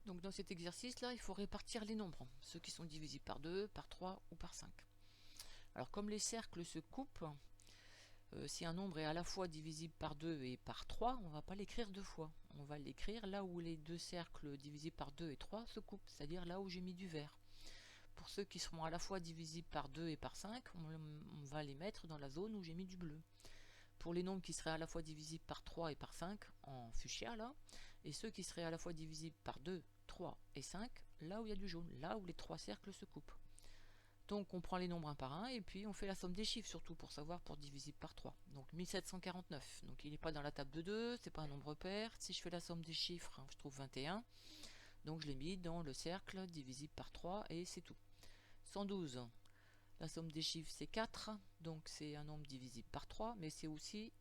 Donc dans cet exercice-là, il faut répartir les nombres, ceux qui sont divisibles par 2, par 3 ou par 5. Alors comme les cercles se coupent, si un nombre est à la fois divisible par 2 et par 3, on ne va pas l'écrire deux fois. On va l'écrire là où les deux cercles divisibles par 2 et 3 se coupent, c'est-à-dire là où j'ai mis du vert. Pour ceux qui seront à la fois divisibles par 2 et par 5, on va les mettre dans la zone où j'ai mis du bleu. Pour les nombres qui seraient à la fois divisibles par 3 et par 5, en fuchsia là, et ceux qui seraient à la fois divisibles par 2, 3 et 5, là où il y a du jaune, là où les trois cercles se coupent. Donc on prend les nombres un par un et puis on fait la somme des chiffres surtout pour savoir pour divisible par 3. Donc 1749, donc il n'est pas dans la table de 2, c'est pas un nombre pair. Si je fais la somme des chiffres, je trouve 21. Donc je l'ai mis dans le cercle divisible par 3 et c'est tout. 112, la somme des chiffres c'est 4, donc c'est un nombre divisible par 3, mais c'est aussi...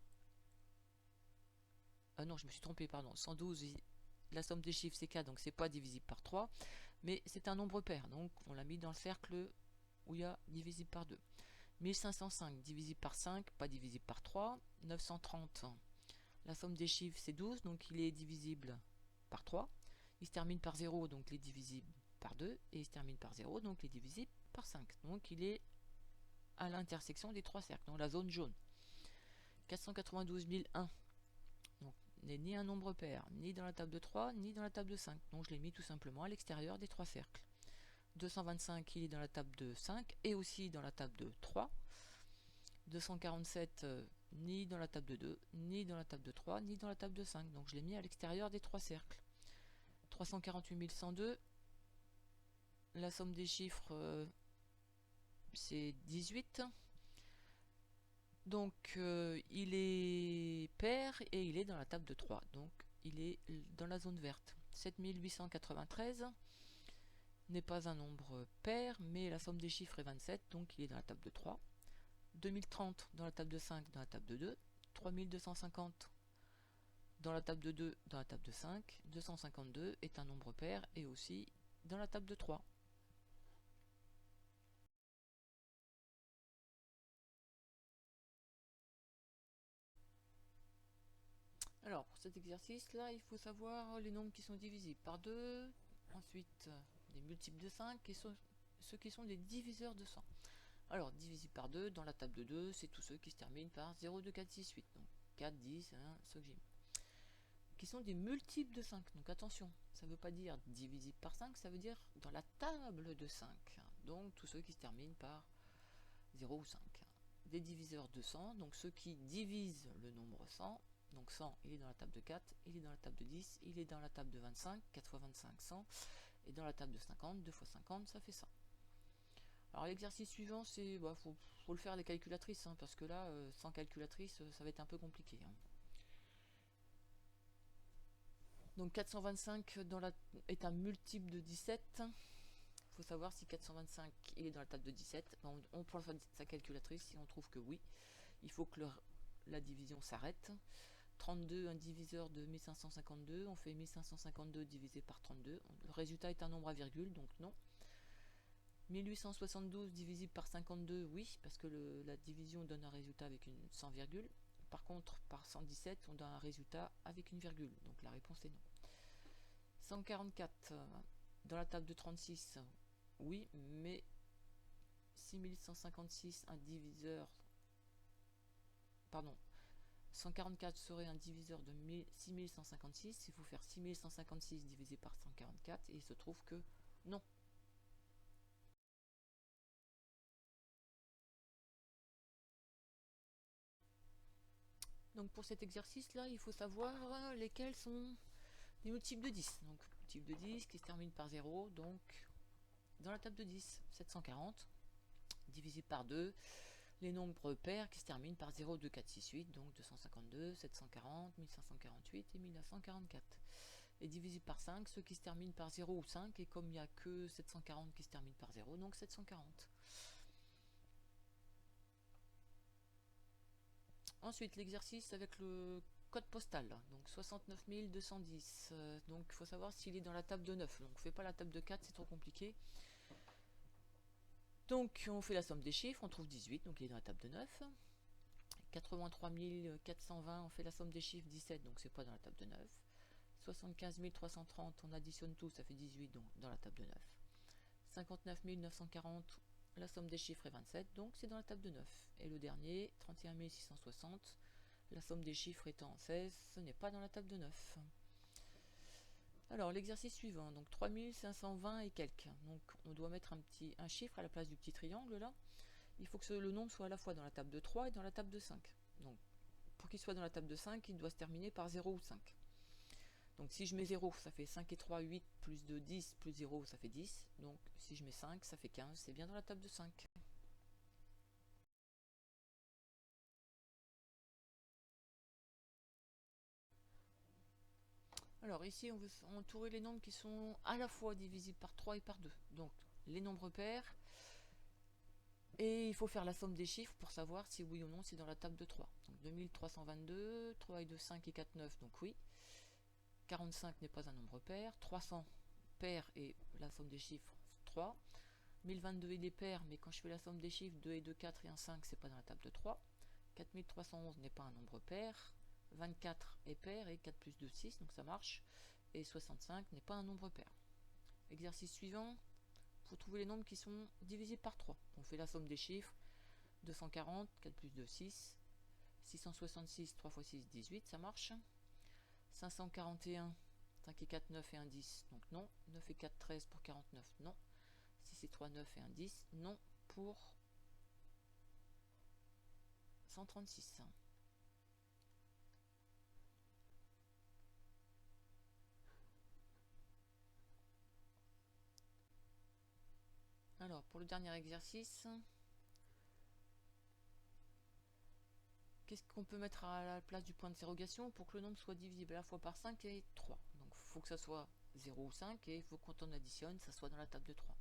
Ah non, je me suis trompé, pardon. 112, la somme des chiffres c'est 4, donc c'est pas divisible par 3, mais c'est un nombre pair, donc on l'a mis dans le cercle où il y a divisible par 2. 1505 divisible par 5, pas divisible par 3. 930, la somme des chiffres c'est 12, donc il est divisible par 3. Il se termine par 0, donc il est divisible par 2. Et il se termine par 0, donc il est divisible par 5. Donc il est à l'intersection des trois cercles, dans la zone jaune. 492 001, donc n'est ni un nombre pair, ni dans la table de 3, ni dans la table de 5. Donc je l'ai mis tout simplement à l'extérieur des trois cercles. 225, il est dans la table de 5 et aussi dans la table de 3. 247, ni dans la table de 2, ni dans la table de 3, ni dans la table de 5. Donc je l'ai mis à l'extérieur des trois cercles. 348 102, la somme des chiffres c'est 18. Donc il est pair et il est dans la table de 3. Donc il est dans la zone verte. 7893 n'est pas un nombre pair, mais la somme des chiffres est 27, donc il est dans la table de 3. 2030 dans la table de 5, dans la table de 2. 3250 dans la table de 2, dans la table de 5. 252 est un nombre pair et aussi dans la table de 3. Alors pour cet exercice là, il faut savoir les nombres qui sont divisibles par 2, ensuite des multiples de 5 et ceux qui sont des diviseurs de 100. Alors divisible par 2, dans la table de 2, c'est tous ceux qui se terminent par 0, 2, 4, 6, 8. Donc 4, 10, 1, ceux que j'ai mis. Qui sont des multiples de 5. Donc attention, ça ne veut pas dire divisible par 5, ça veut dire dans la table de 5. Donc tous ceux qui se terminent par 0 ou 5. Des diviseurs de 100, donc ceux qui divisent le nombre 100. Donc 100, il est dans la table de 4, il est dans la table de 10, il est dans la table de 25, 4 x 25, 100, et dans la table de 50, 2 x 50, ça fait ça. Alors l'exercice suivant, c'est, faut le faire à des calculatrices, hein, parce que là, sans calculatrice, ça va être un peu compliqué. Hein. Donc 425 est un multiple de 17. Il faut savoir si 425 il est dans la table de 17. On prend sa calculatrice. Si on trouve que oui, il faut que la division s'arrête. 32, un diviseur de 1552. On fait 1552 divisé par 32. Le résultat est un nombre à virgule, donc non. 1872 divisible par 52, oui, parce que la division donne un résultat avec une sans virgule. Par contre, par 117, on donne un résultat avec une virgule. Donc la réponse est non. 144, dans la table de 36, oui, mais 6156, un diviseur... Pardon, 144 serait un diviseur de 6156. Il faut faire 6156 divisé par 144, et il se trouve que non. Donc pour cet exercice-là, il faut savoir lesquels sont des multiples de 10. Donc multiple de 10 qui se termine par 0, donc dans la table de 10, 740, divisé par 2, les nombres pairs qui se terminent par 0, 2, 4, 6, 8, donc 252, 740, 1548 et 1944. Et divisé par 5, ceux qui se terminent par 0 ou 5, et comme il n'y a que 740 qui se terminent par 0, donc 740. Ensuite, l'exercice avec le code postal, donc 69 210. Donc il faut savoir s'il est dans la table de 9. Donc on ne fait pas la table de 4, c'est trop compliqué. Donc on fait la somme des chiffres, on trouve 18, donc il est dans la table de 9. 83 420, on fait la somme des chiffres, 17, donc c'est pas dans la table de 9. 75 330, on additionne tout, ça fait 18, donc dans la table de 9. 59 940, la somme des chiffres est 27, donc c'est dans la table de 9. Et le dernier, 31 660, la somme des chiffres étant 16, ce n'est pas dans la table de 9. Alors l'exercice suivant, donc 3520 et quelques. Donc on doit mettre un chiffre à la place du petit triangle là. Il faut que le nombre soit à la fois dans la table de 3 et dans la table de 5. Donc pour qu'il soit dans la table de 5, il doit se terminer par 0 ou 5. Donc si je mets 0, ça fait 5 et 3, 8, plus 2, 10, plus 0, ça fait 10. Donc si je mets 5, ça fait 15, c'est bien dans la table de 5. Alors ici, on veut entourer les nombres qui sont à la fois divisibles par 3 et par 2. Donc les nombres pairs. Et il faut faire la somme des chiffres pour savoir si oui ou non c'est dans la table de 3. Donc 2322, 3 et 2, 5 et 4, 9, donc oui. 45 n'est pas un nombre pair. 300 pair et la somme des chiffres 3. 1022 il est pair, mais quand je fais la somme des chiffres 2 et 2, 4 et 1, 5, c'est pas dans la table de 3. 4311 n'est pas un nombre pair. 24 est pair et 4 plus 2, 6, donc ça marche. Et 65 n'est pas un nombre pair. Exercice suivant. Il faut trouver les nombres qui sont divisibles par 3. On fait la somme des chiffres. 240, 4 plus 2, 6. 666, 3 x 6, 18, ça marche. 541, 5 et 4, 9 et 1, 10, donc non. 9 et 4, 13 pour 49, non. 6 et 3, 9 et 1, 10, non pour 136. Alors, pour le dernier exercice, qu'est-ce qu'on peut mettre à la place du point d'interrogation pour que le nombre soit divisible à la fois par 5 et 3? Donc, il faut que ça soit 0 ou 5 et il faut que quand on additionne, ça soit dans la table de 3.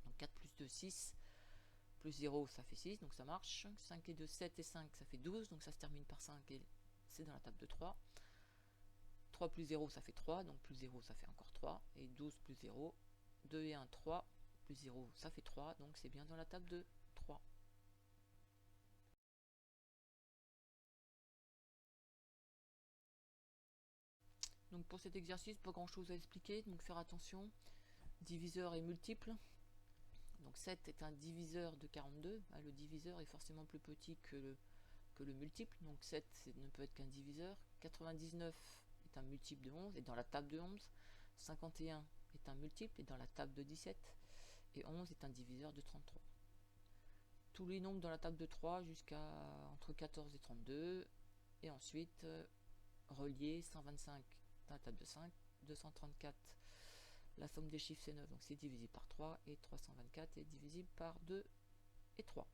Donc, 4 plus 2, 6, plus 0, ça fait 6, donc ça marche. 5 et 2, 7 et 5, ça fait 12, donc ça se termine par 5 et c'est dans la table de 3. 3 plus 0, ça fait 3, donc plus 0, ça fait encore 3. Et 12 plus 0, 2 et 1, 3, plus 0, ça fait 3, donc c'est bien dans la table de 3. Donc pour cet exercice, pas grand chose à expliquer, donc faire attention, diviseur et multiple. Donc 7 est un diviseur de 42, le diviseur est forcément plus petit que le multiple, donc 7 ne peut être qu'un diviseur. 99 est un multiple de 11, et dans la table de 11. 51 est un multiple, et dans la table de 17. Et 11 est un diviseur de 33. Tous les nombres dans la table de 3 jusqu'à entre 14 et 32, et ensuite relier 125 dans la table de 5, 234, la somme des chiffres c'est 9, donc c'est divisible par 3, et 324 est divisible par 2 et 3.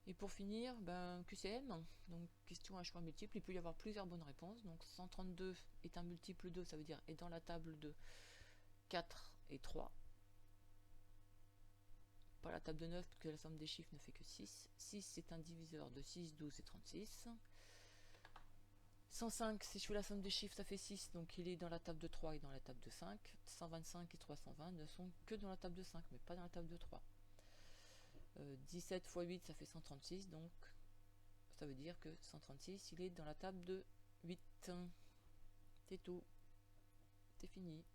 Et pour finir, QCM, donc question à choix multiple, il peut y avoir plusieurs bonnes réponses. Donc 132 est un multiple 2, ça veut dire est dans la table de 4 et 3. Pas la table de 9, parce que la somme des chiffres ne fait que 6. 6 c'est un diviseur de 6, 12 et 36. 105, si je fais la somme des chiffres, ça fait 6, donc il est dans la table de 3 et dans la table de 5. 125 et 320 ne sont que dans la table de 5, mais pas dans la table de 3. 17 x 8, ça fait 136, donc ça veut dire que 136, il est dans la table de 8. C'est tout. C'est fini.